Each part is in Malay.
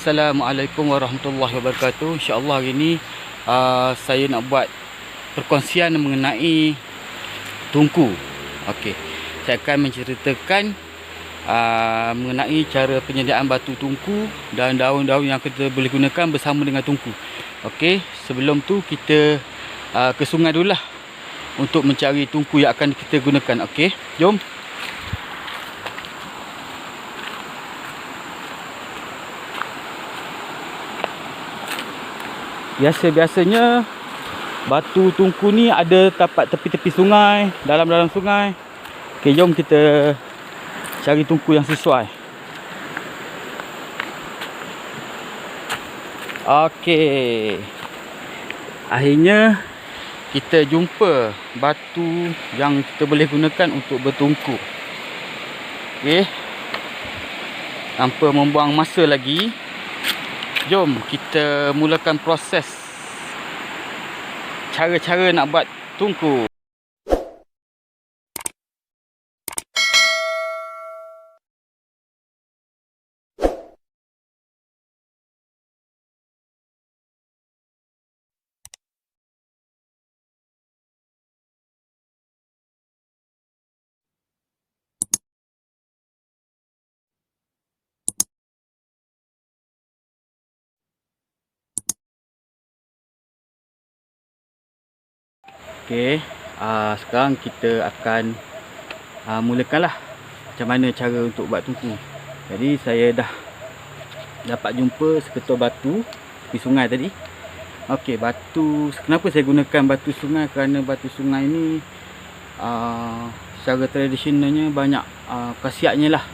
Assalamualaikum warahmatullahi wabarakatuh. InsyaAllah hari ini saya nak buat perkongsian mengenai tungku. Okey, saya akan menceritakan mengenai cara penyediaan batu tungku dan daun-daun yang kita boleh gunakan bersama dengan tungku. Okey, sebelum tu kita ke sungai dululah untuk mencari tungku yang akan kita gunakan. Okey, jom. Biasanya batu tungku ni ada tapak tepi-tepi sungai, dalam-dalam sungai. Okey, jom kita cari tungku yang sesuai. Okey, akhirnya kita jumpa batu yang kita boleh gunakan untuk bertungku. Okey, tanpa membuang masa lagi, jom kita mulakan proses cara-cara nak buat tungku. Okey, sekarang kita akan mulakanlah macam mana cara untuk buat tungku. Jadi saya dah dapat jumpa seketul batu di sungai tadi. Okey, batu, kenapa saya gunakan batu sungai? Kerana batu sungai ni secara tradisionalnya banyak khasiatnya lah.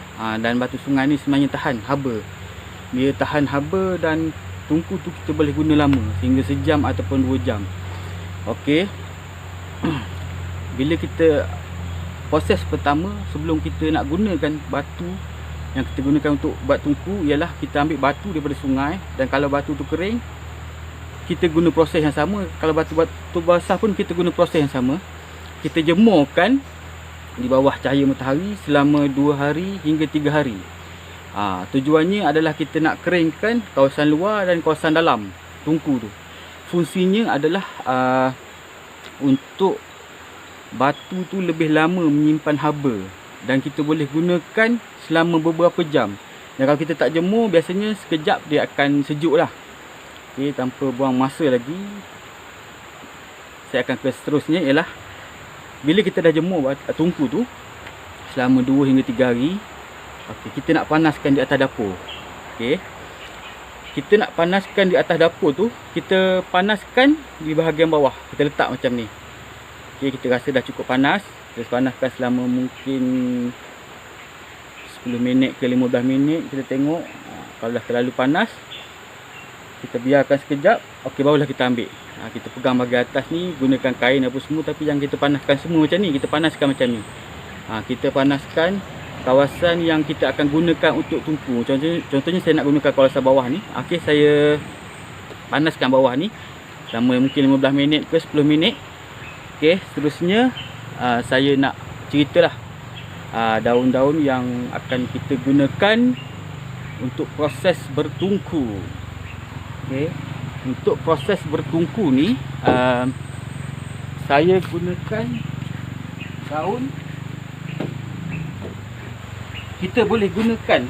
Dan batu sungai ni sebenarnya tahan haba. Dia tahan haba dan tungku tu kita boleh guna lama, sehingga sejam ataupun 2 jam. Okey, bila kita proses pertama sebelum kita nak gunakan batu yang kita gunakan untuk buat tungku, ialah kita ambil batu daripada sungai, dan kalau batu tu kering kita guna proses yang sama. Kalau batu basah pun kita guna proses yang sama. Kita jemurkan di bawah cahaya matahari selama 2 hari hingga 3 hari. Tujuannya adalah kita nak keringkan kawasan luar dan kawasan dalam tungku tu. Fungsinya adalah untuk batu tu lebih lama menyimpan haba, dan kita boleh gunakan selama beberapa jam. Dan kalau kita tak jemur, biasanya sekejap dia akan sejuk lah. Okey, tanpa buang masa lagi, saya akan ke seterusnya, ialah bila kita dah jemur tungku tu selama 2 hingga 3 hari, okey, kita nak panaskan di atas dapur. Okey, kita nak panaskan di atas dapur tu, kita panaskan di bahagian bawah. Kita letak macam ni. Okey, kita rasa dah cukup panas. Kita panaskan selama mungkin 10 minit ke 15 minit. Kita tengok. Kalau dah terlalu panas, kita biarkan sekejap. Okey, barulah kita ambil. Kita pegang bahagian atas ni, gunakan kain apa semua. Tapi jangan kita panaskan semua macam ni. Kita panaskan macam ni. Kita panaskan kawasan yang kita akan gunakan untuk tungku. Contohnya saya nak gunakan kawasan bawah ni. Okey, saya panaskan bawah ni selama mungkin 15 minit ke 10 minit. Okey, seterusnya saya nak ceritalah daun-daun yang akan kita gunakan untuk proses bertungku. Okey, untuk proses bertungku ni saya gunakan daun. Kita boleh gunakan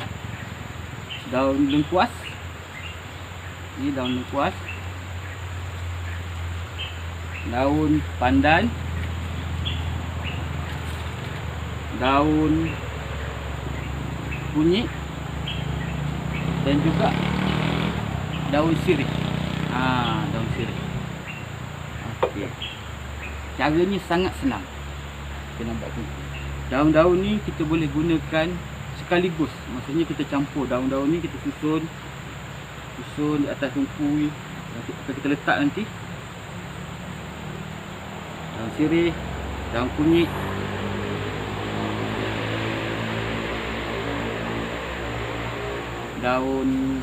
daun lengkuas. Ini daun lengkuas, daun pandan, daun kunyit, dan juga daun sirih. Daun sirih. Okey, caranya sangat senang. Kita nak buat tungku. Daun-daun ni kita boleh gunakan sekaligus. Maksudnya kita campur daun-daun ni, kita susun di atas tungku yang kita letak nanti. Daun sirih, daun kunyit, daun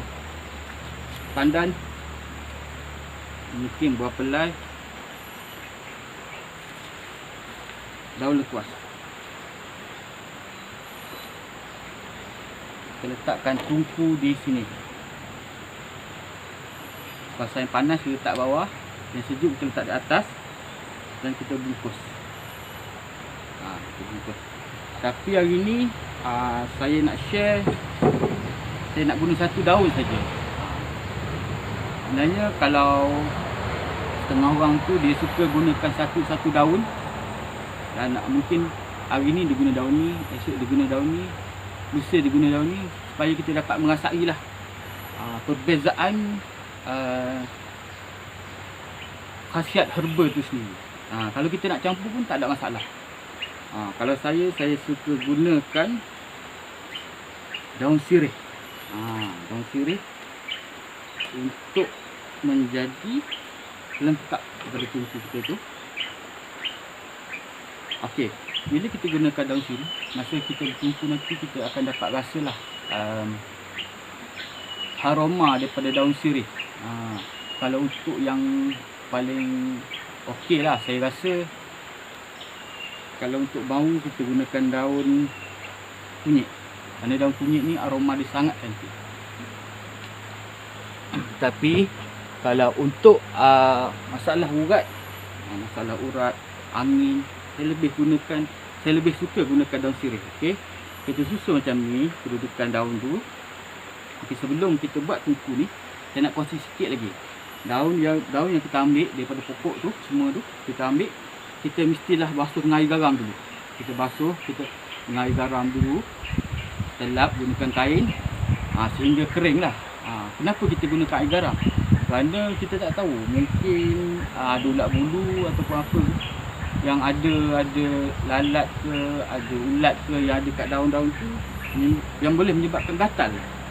pandan, mungkin buah pelai, daun lengkuas. Kita letakkan tungku di sini. Kawasan yang panas kita letak bawah, yang sejuk kita letak di atas, dan kita bungkus. Kita bungkus. Tapi hari ni saya nak share, saya nak guna satu daun saja. Sebenarnya kalau setengah orang tu dia suka gunakan satu daun, dan mungkin hari ni dia guna daun ni, esok dia guna daun ni, lusa dia guna daun ni, supaya kita dapat merasai lah perbezaan khasiat herba tu sendiri. Kalau kita nak campur pun tak ada masalah. Kalau saya suka gunakan daun sirih. Daun sirih untuk menjadi lengkap kepada tungku kita tu. Okey, bila kita gunakan daun sirih, masa kita bertungku nanti kita akan dapat rasalah aroma daripada daun sirih. Kalau untuk yang paling okey lah, saya rasa kalau untuk bau kita gunakan daun kunyit. Kerana daun kunyit ni aroma dia sangat cantik. Tapi kalau untuk masalah urat, angin, saya lebih suka gunakan daun sirih. Okey, kita susun macam ni kedudukan daun tu. Okey, sebelum kita buat tungku ni, saya nak kongsi sikit lagi. Daun yang kita ambil daripada pokok tu, semua tu kita ambil, kita mestilah basuh dengan air garam dulu. Kita basuh dengan air garam dulu, kita lap gunakan kain sehingga kering lah. Kenapa kita gunakan air garam? Kerana kita tak tahu, mungkin ada ulat bulu ataupun apa yang ada lalat ke, ada ulat ke yang ada kat daun-daun tu, yang boleh menyebabkan gatal.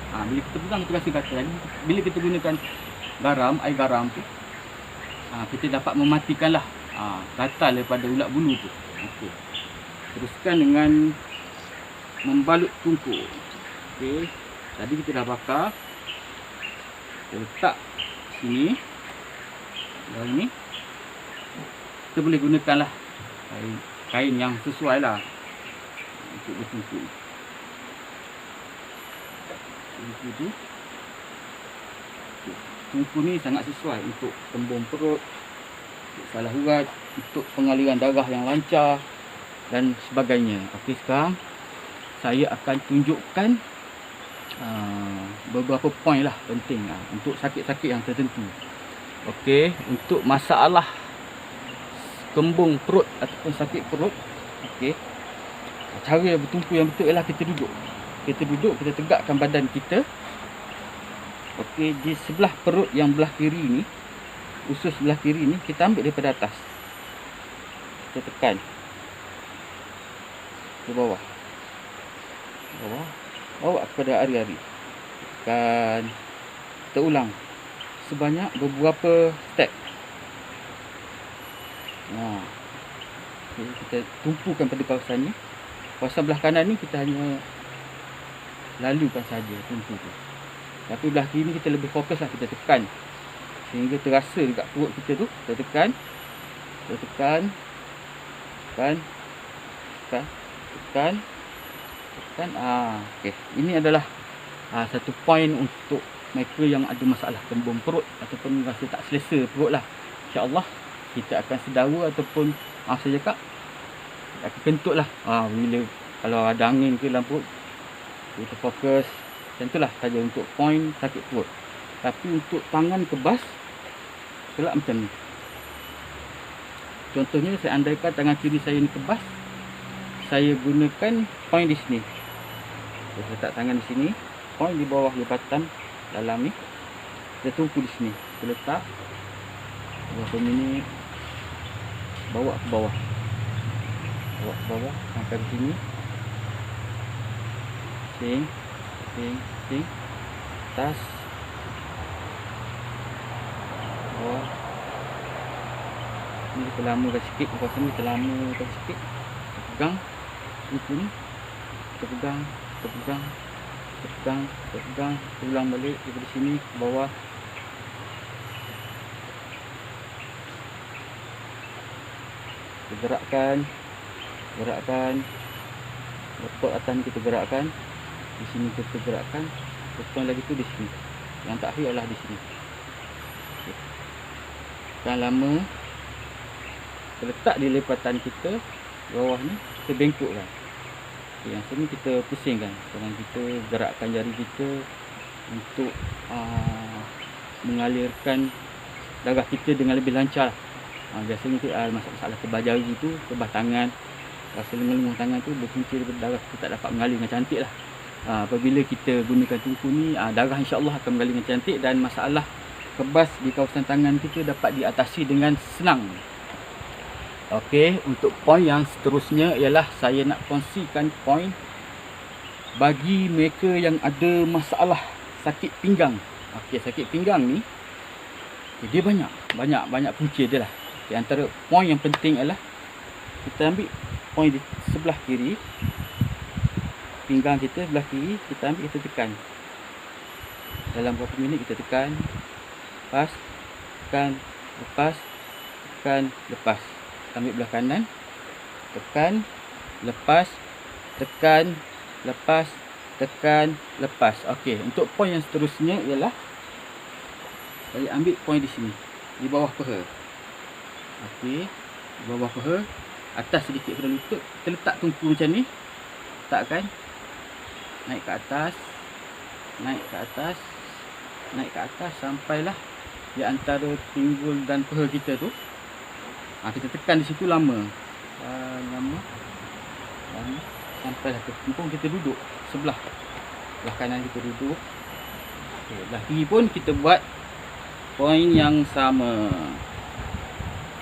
Bila kita pegang kita rasa gatal. Jadi bila kita gunakan air garam tu, kita dapat mematikanlah gatal daripada ulat bulu tu. Okey, teruskan dengan membalut tungku. Okey, tadi kita dah bakar, kita letak sini. Daun ni kita boleh gunakan lah kain yang sesuai lah untuk bertungku. Tungku ni sangat sesuai untuk kembung perut, untuk salah urat, untuk pengaliran darah yang lancar dan sebagainya. Okey, sekarang saya akan tunjukkan beberapa poin lah penting untuk sakit-sakit yang tertentu. Okey, untuk masalah kembung perut ataupun sakit perut, okey, cara bertungku yang betul ialah kita duduk. Kita tegakkan badan kita. Okey, di sebelah perut yang belah kiri ni, usus belah kiri ni, kita ambil daripada atas, kita tekan ke bawah, bawa kepada ari-ari, tekan, kita ulang sebanyak beberapa step. Okay, kita tumpukan pada kawasan ni. Kawasan belah kanan ni kita hanya lalukan saja tungku tu. Tapi belah kiri ni kita lebih fokus lah, kita tekan sehingga terasa dekat perut kita tu. Kita tekan, okey. Ini adalah satu poin untuk mereka yang ada masalah kembung perut ataupun rasa tak selesa perut lah. InsyaAllah kita akan sedawa ataupun saya cakap akan kentut lah. Bila kalau ada angin ke dalam perut, kita fokus. Macam itulah saja untuk poin sakit perut. Tapi untuk tangan kebas pula macam ni. Contohnya saya andaikan tangan kiri saya ni kebas, saya gunakan poin di sini. Saya letak tangan di sini, poin di bawah lipatan dalam ni. Kita tumpu di sini. Kita letak berapa minit, bawa ke bawah. Sampai di sini. Sing. Atas. Bawah. Ini kita lamakan sikit. Kawasan ni kita lamakan sikit. Kita pegang tungku ni. Kita pegang. Ulang balik daripada sini ke bawah. Kita gerakkan. Otot atas ni kita gerakkan. Di sini kita gerakkan. Otot lagi tu di sini. Yang terakhir adalah di sini. gunakan lama, kita letak di lipatan kita bawah ni, kita bengkokkan. Okay, yang sini kita pusingkan, tangan kita gerakkan jari kita untuk mengalirkan darah kita dengan lebih lancar. Biasanya tu masalah tebal jari tu, tebal tangan, rasa lengan tangan tu berpunca daripada darah kita tak dapat mengalir dengan cantik lah. Apabila kita gunakan tungku ni, darah insya-Allah akan mengalir dengan cantik dan masalah kebas di kawasan tangan kita dapat diatasi dengan senang. Okey, untuk poin yang seterusnya ialah saya nak kongsikan poin bagi mereka yang ada masalah sakit pinggang. Okey, sakit pinggang ni dia banyak punca dia lah. Di antara poin yang penting ialah kita ambil poin di sebelah kiri, pinggang kita sebelah kiri, kita ambil, kita tekan. Dalam berapa minit kita tekan, lepas, tekan, lepas, tekan, lepas. Ambil belah kanan, tekan, lepas, tekan, lepas, tekan, lepas. Okey, untuk poin yang seterusnya ialah saya ambil poin di sini, di bawah peha. Okey, di bawah peha, atas sedikit pada lutut, kita letak tungku macam ni. Letakkan, naik ke atas, naik ke atas, naik ke atas sampailah di antara pinggul dan peha kita tu. Kita tekan di situ lama, sampailah ke punggung kita duduk sebelah kanan kita duduk. Okay, belah kiri pun kita buat poin yang sama.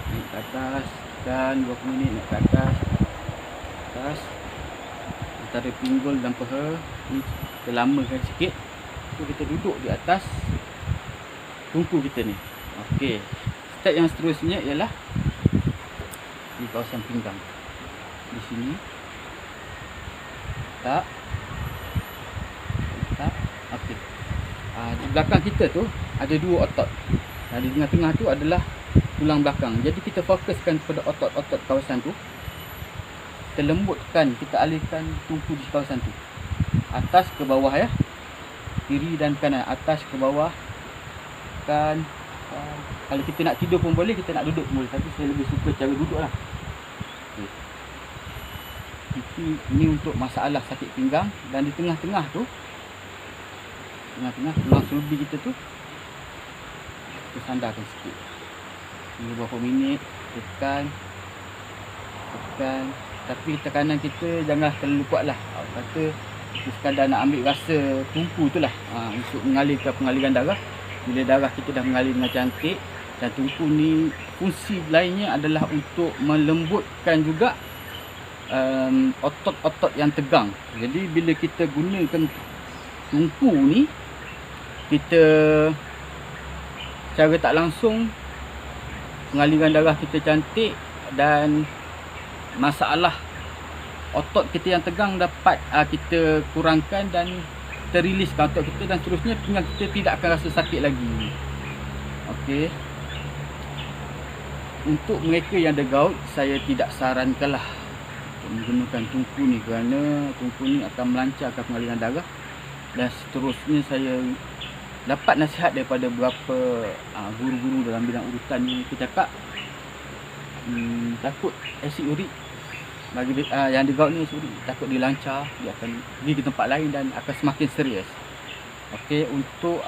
Naik ke atas, tekan 20 minit, naik ke atas, antara pinggul dan peha ni kita lamakan sikit. So, kita duduk di atas tungku kita ni. Okey, step yang seterusnya ialah di kawasan pinggang. Di sini tak. Okey. Di belakang kita tu ada dua otot. Di tengah-tengah tu adalah tulang belakang. Jadi kita fokuskan pada otot-otot kawasan tu. Kita lembutkan, kita alihkan tungku di kawasan tu. Atas ke bawah ya. Kiri dan kanan, atas ke bawah. Kan. Kalau kita nak tidur pun boleh, kita nak duduk pun boleh. Tapi saya lebih suka cara duduk lah. Okay. Ini untuk masalah sakit pinggang. Dan di tengah-tengah tu, tulang sulbi kita tu, kita sandarkan sikit. Ini berapa minit, tekan. Tapi tekanan kita janganlah terlalu kuat lah. Kata kita sekadar nak ambil rasa tungku tu lah, untuk mengalirkan pengaliran darah. Bila darah kita dah mengalir dengan cantik, dan tungku ni fungsi lainnya adalah untuk melembutkan juga otot-otot yang tegang. Jadi bila kita gunakan tungku ni, kita secara tak langsung pengaliran darah kita cantik dan masalah otot kita yang tegang dapat kita kurangkan dan teriliskan otot kita, dan seterusnya pinggang kita tidak akan rasa sakit lagi. Okey. Untuk mereka yang ada gout, saya tidak sarankanlah untuk menggunakan tungku ni, kerana tungku ni akan melancarkan pengaliran darah. Dan seterusnya saya dapat nasihat daripada beberapa guru-guru dalam bidang urutan ni, kita cakap takut asid urik bagi yang ada gout ni, takut dia lancar, dia akan pergi ke tempat lain dan akan semakin serius. Okey, untuk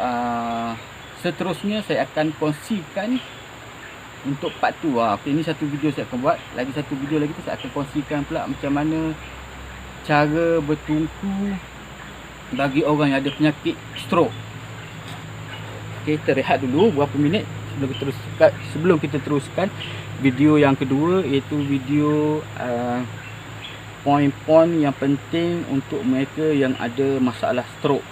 seterusnya saya akan kongsikan untuk part 2. Okey, ini satu video saya akan buat, lagi satu video lagi tu saya akan kongsikan pula macam mana cara bertungku bagi orang yang ada penyakit stroke. Okey, kita rehat dulu beberapa minit sebelum kita teruskan video yang kedua, iaitu video poin-poin yang penting untuk mereka yang ada masalah stroke.